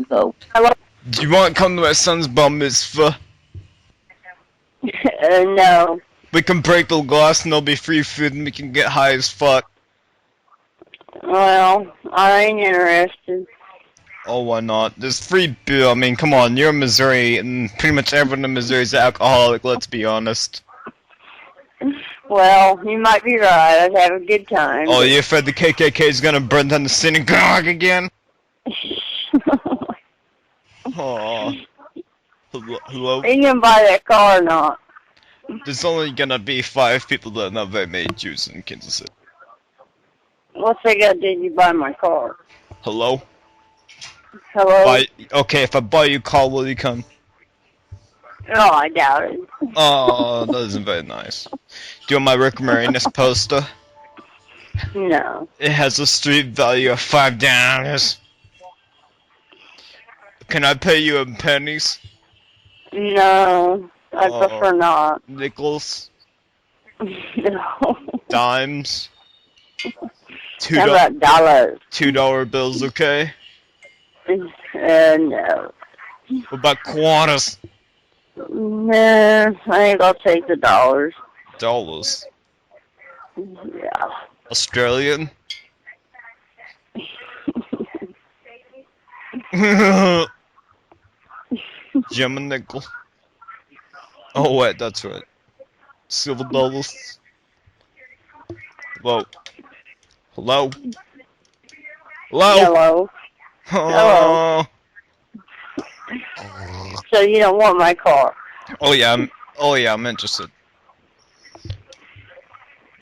No. Hello? Do you want to come to my son's bar mitzvah? No. We can break the glass and there'll be free food and we can get high as fuck. Well, I ain't interested. Oh, why not? There's free beer. I mean, come on, you're in Missouri and pretty much everyone in Missouri is alcoholic, let's be honest. Well, you might be right. I'd have a good time. Oh, you afraid the KKK is gonna burn down the synagogue again? Oh. Hello? Are you gonna buy that car or not? There's only gonna be 5 people that know they made Jews in Kansas City. What's that got to do with you buy my car? Hello? Hello? Okay, if I buy you a car, will you come? No, I doubt it. Oh, that isn't very nice. Do you want my Rick Moranis poster? No. It has a street value of $5. Can I pay you in pennies? No. I prefer not. Nickels? No. Dimes? How about dollars? $2 bills, okay? No. What about quarters? Nah, I think I'll take the dollars. Dollars? Yeah. Australian? German nickel? Oh wait, that's right. Silver dollars? Hello? Hello? Hello? Hello? Oh. So you don't want my car? Oh yeah, I'm interested.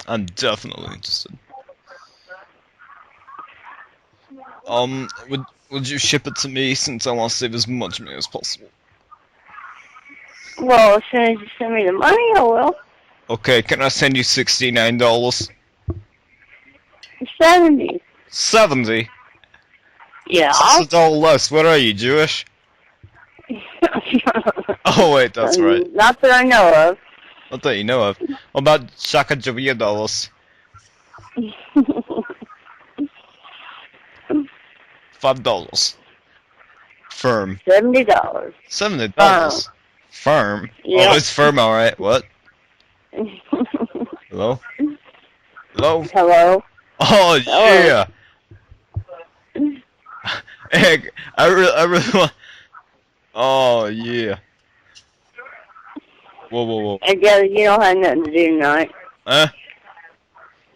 I'm definitely interested. Would you ship it to me since I want to save as much money as possible? Well, as soon as you send me the money, I will. Okay, can I send you $69? 70. 70? Yeah. That's $1 less. What are you, Jewish? Oh wait, that's right. Not that I know of. Not that you know of. What about Sacagawea dollars? $5. Firm. $70. $70. Firm? Yeah. Oh, it's firm, alright. What? Hello? Hello? Hello? Oh, Hello. yeah! Egg, I really want... Oh, yeah. Whoa. I gather you don't have nothing to do tonight. Huh?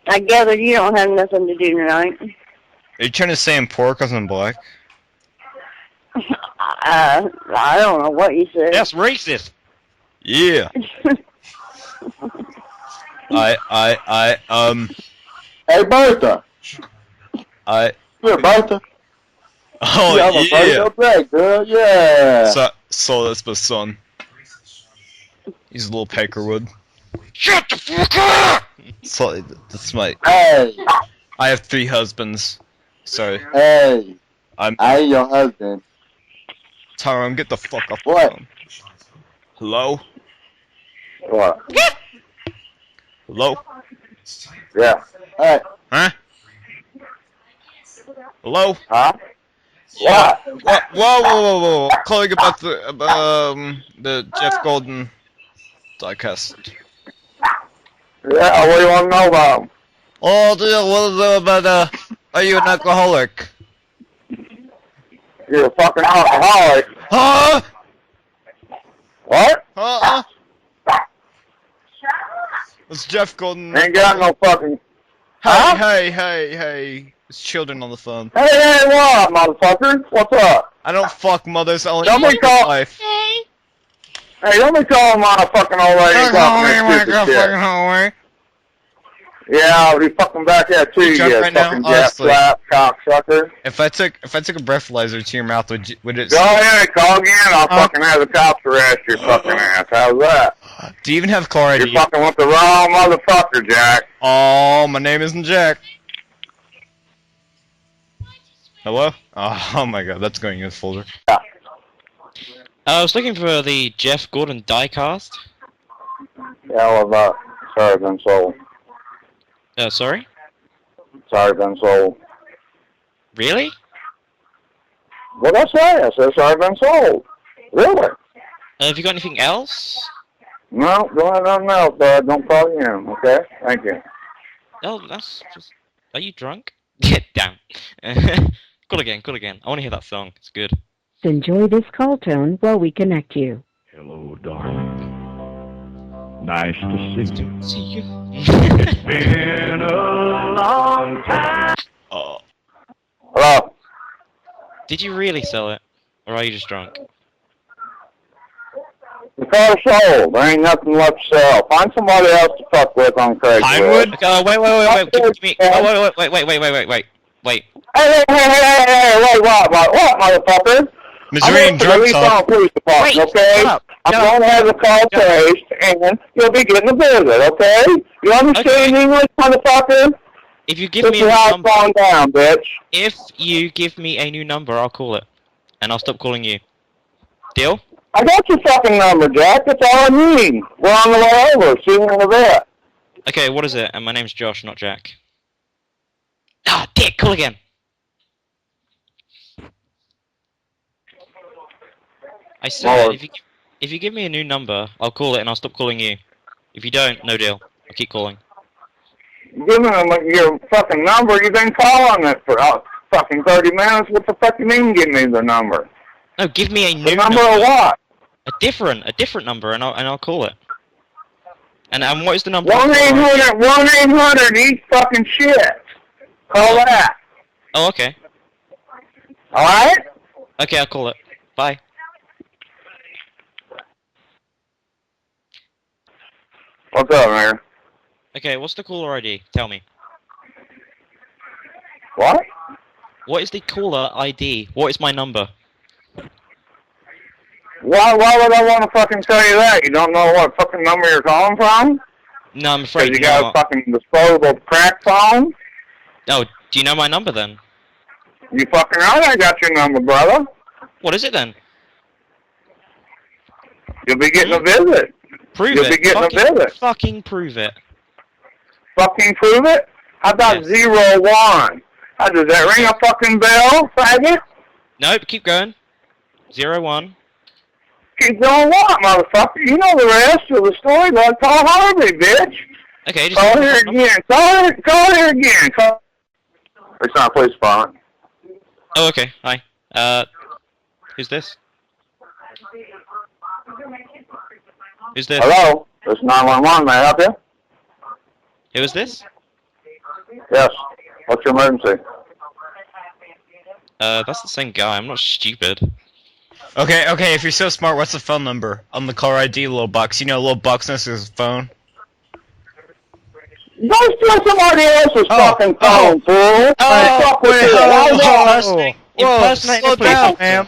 I gather you don't have nothing to do tonight. Are you trying to say I'm poor because I'm black? I don't know what you said. That's racist! Yeah. Hey, Bertha. Here, Bertha. Oh, yeah. I'm a Bertha Black, girl. Yeah. So that's my son. He's a little peckerwood. Shut the fuck up! So, that's my... Hey. I have 3 husbands. Sorry. Hey. I ain't your husband. Tyrone, get the fuck off the What? phone. Hello? What? Hello? Yeah. Hey. Huh? Hello? Huh? Yeah. Whoa. Calling about the Jeff Golden diecast. Yeah, what do you want to know about him? Oh, what is it about, are you an alcoholic? You're a fucking alcoholic. Huh? What? It's Jeff Golden. Ain't got no fucking... Hey. It's children on the phone. Hey, what, motherfucker? What's up? I don't fuck mothers, I only Don't be fuck call- life. Hey, don't be calling my fucking old lady talking that stupid shit. Yeah, I'll be fucking back there too, you right now? fucking Honestly. jet flap cocksucker. If I took a breathalyzer to your mouth, would it... Go ahead, call again, I'll fucking have the cops arrest your fucking ass. How's that? Do you even have car ID? You're fucking with the wrong motherfucker, Jack. Oh, my name isn't Jack. Hello? Oh my god, that's going in this folder. Yeah. I was looking for the Jeff Gordon diecast. Yeah, what's up? Sorry, been sold. Sorry? Sorry, been sold. Really? What I say? I said, sorry, I've been sold. Really? Have you got anything else? No, go ahead on else, bud. Don't call again, okay? Thank you. Oh, that's just... Are you drunk? Get down. Call again, call again. I want to hear that song. It's good. Enjoy this call tone while we connect you. Hello, darling. Nice to see you. See you. It's been a long time. Oh. Hello? Did you really sell it? Or are you just drunk? The car's sold. There ain't nothing left to sell. Find somebody else to fuck with on Craigslist. Pinewood? Okay, wait. Give me... Oh, wait. Hey, wait, what, motherfucker? Missouri I'm drunk police on talk. police department, Wait, okay? shut up. I'm Shut going to have the call Shut up. traced, and you'll be getting a visit, okay? You understand English, motherfucker? If you give Put me your a house number... phone down, bitch. If you give me a new number, I'll call it. And I'll stop calling you. Deal? I got your fucking number, Jack. That's all I need. We're on the way over. See you in a bit. Okay, what is it? And my name's Josh, not Jack. Ah, dick, call again. I said, Lord. if you give me a new number, I'll call it and I'll stop calling you. If you don't, no deal. I'll keep calling. Give me your fucking number. You've been calling it for fucking 30 minutes. What the fuck you mean give me the number? No, give me a The new number of what? A different number, and I'll call it. And what is the number? 1-800 eat fucking shit. Call that. Oh, okay. Alright? Okay, I'll call it. Bye. What's up, man? Okay, what's the caller ID? Tell me. What? What is the caller ID? What is my number? Why would I want to fucking tell you that? You don't know what fucking number you're calling from? No, I'm Because afraid you got a not. fucking disposable crack phone? Oh, do you know my number then? You fucking right, I got your number, brother. What is it then? You'll be getting a visit. Prove You'll it. be getting a visit. Fucking prove it. Fucking prove it? How about Yes. 01? Does that ring a fucking bell, faggot? Nope, keep going. 01. Keep going what, motherfucker? You know the rest of the story. Let's call Harvey, bitch. Okay, just... Call here again. Call here again. Call. It's not a police department. Oh, okay. Hi. Who's this? Who's this? Hello? This is 911. May I help you? Who is this? Yes. What's your emergency? That's the same guy. I'm not stupid. Okay, if you're so smart, what's the phone number? On the caller ID, little box. You know, little box next to his phone? Go steal somebody else's fucking phone, fool. Fuck with you. Impersonate slow the police down, officer. ma'am.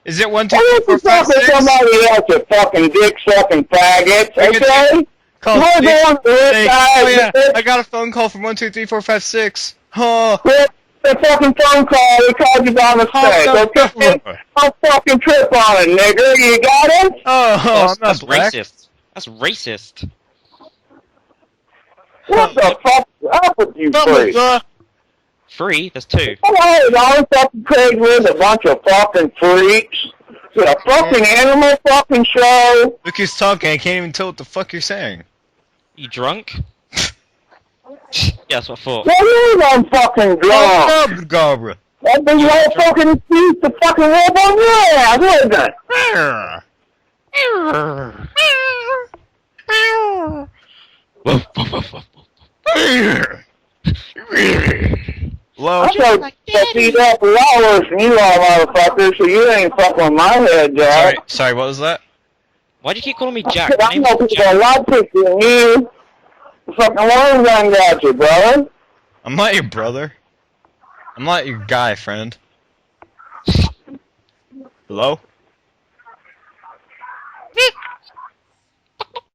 Is it 1, 2, Why 3, don't you 4, 5, fuck with 6? somebody else, you fucking dick-sucking faggots, okay? Call You're please. going to this Hey, guy, oh yeah, bitch. I got a phone call from 1, 2, 3, 4, 5, 6. Oh, The fucking phone call, we called you by mistake, okay? Don't fucking trip on it, nigger. You got it? I'm That's not black. racist. That's racist. What the fuck is up with you, freak? Free? There's two. Hello, y'all fucking Craiglist, a bunch of fucking freaks. It's a fucking animal fucking show. Look who's talking, I can't even tell what the fuck you're saying. You drunk? Yeah, that's what I thought. What is I'm fucking drunk? Gabra. That'd be your fucking excuse to fucking rub on your ass, wouldn't it? Hello? I told you to feed up for hours and you all motherfuckers, so you ain't fucking with my head, Jack. Sorry, what was that? Why'd you keep calling me Jack? My I name's know people Jack. a lot pickier than you. The fucking worms done got you, brother. I'm not your brother. I'm not your guy, friend. Hello?